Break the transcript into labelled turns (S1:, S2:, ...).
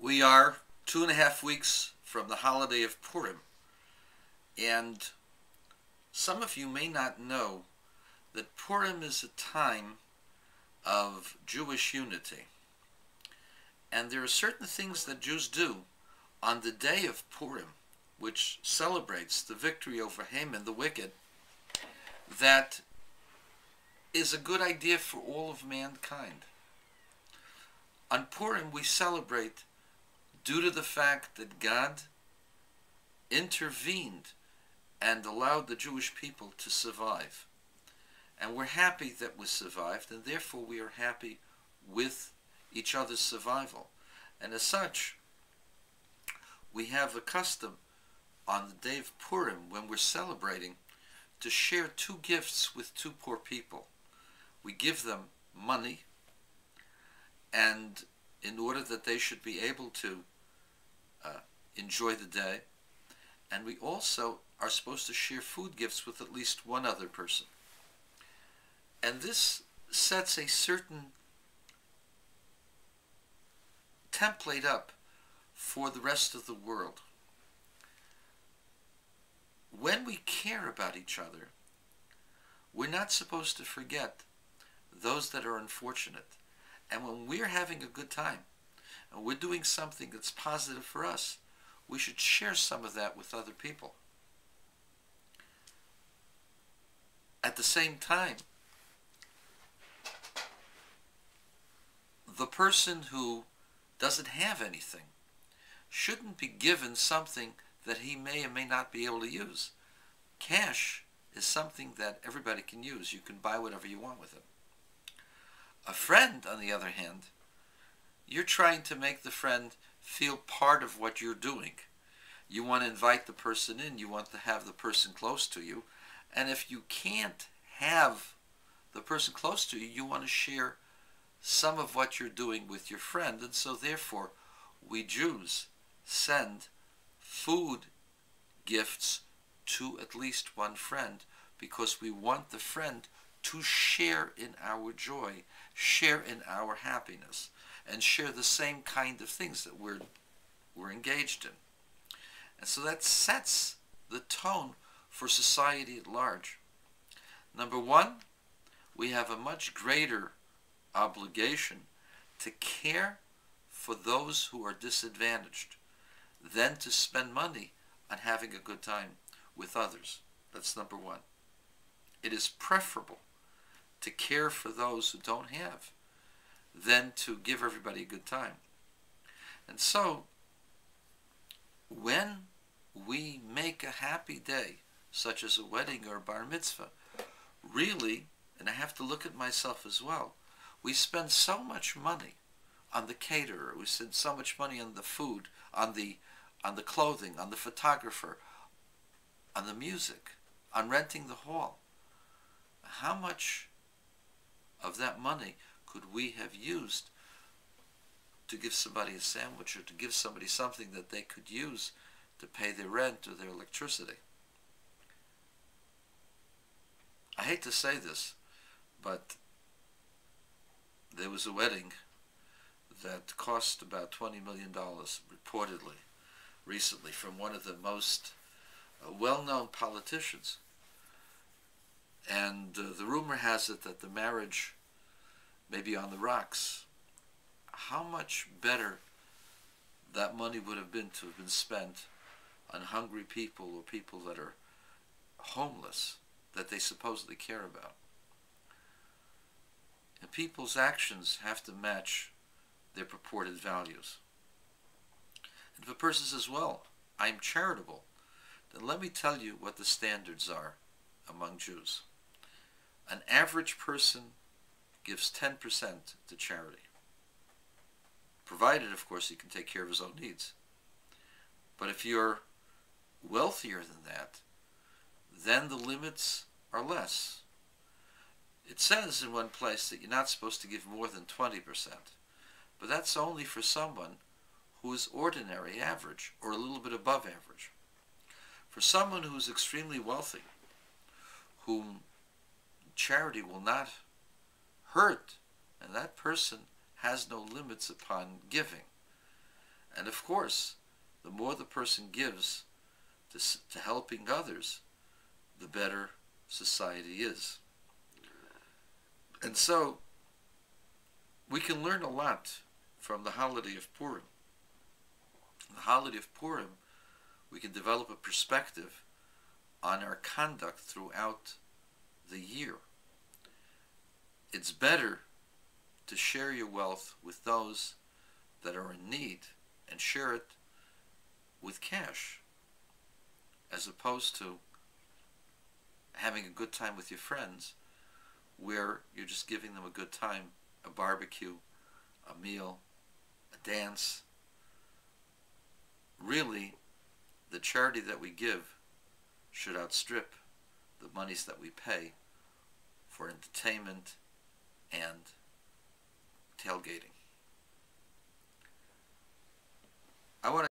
S1: We are 2.5 weeks from the holiday of Purim, and some of you may not know that Purim is a time of Jewish unity. And there are certain things that Jews do on the day of Purim, which celebrates the victory over Haman the wicked, that is a good idea for all of mankind. On Purim we celebrate due to the fact that God intervened and allowed the Jewish people to survive. And we're happy that we survived, and therefore we are happy with each other's survival. And as such, we have a custom on the day of Purim, when we're celebrating, to share 2 gifts with 2 poor people. We give them money, and in order that they should be able to enjoy the day, and we also are supposed to share food gifts with at least one other person. And this sets a certain template up for the rest of the world. When we care about each other, we're not supposed to forget those that are unfortunate. And when we're having a good time, and we're doing something that's positive for us, we should share some of that with other people. At the same time, the person who doesn't have anything shouldn't be given something that he may or may not be able to use. Cash is something that everybody can use. You can buy whatever you want with it. A friend, on the other hand, you're trying to make the friend feel part of what you're doing. You want to invite the person in. You want to have the person close to you. And if you can't have the person close to you, you want to share some of what you're doing with your friend. And so therefore, we Jews send food gifts to at least one friend, because we want the friend to share in our joy, share in our happiness, and share the same kind of things that we're engaged in. And so that sets the tone for society at large. Number one, we have a much greater obligation to care for those who are disadvantaged than to spend money on having a good time with others. That's number one. It is preferable to care for those who don't have than to give everybody a good time. And so, when we make a happy day, such as a wedding or a bar mitzvah, really, and I have to look at myself as well, we spend so much money on the caterer, we spend so much money on the food, on the clothing, on the photographer, on the music, on renting the hall. How much of that money could we have used to give somebody a sandwich, or to give somebody something that they could use to pay their rent or their electricity? I hate to say this, but there was a wedding that cost about $20 million, reportedly, recently, from one of the most well-known politicians. And the rumor has it that the marriage may be on the rocks. How much better that money would have been to have been spent on hungry people, or people that are homeless, that they supposedly care about. And people's actions have to match their purported values. And if a person says, well, I'm charitable, then let me tell you what the standards are among Jews. An average person gives 10% to charity, provided, of course, he can take care of his own needs. But if you're wealthier than that, then the limits are less. It says in one place that you're not supposed to give more than 20%, but that's only for someone who is ordinary, average, or a little bit above average. For someone who is extremely wealthy, whom charity will not hurt, and that person has no limits upon giving. And of course, the more the person gives to helping others, the better society is. And so, we can learn a lot from the holiday of Purim. The holiday of Purim, we can develop a perspective on our conduct throughout the year. It's better to share your wealth with those that are in need and share it with cash, as opposed to having a good time with your friends where you're just giving them a good time, a barbecue, a meal, a dance. Really, the charity that we give should outstrip the monies that we pay for entertainment and tailgating. I want to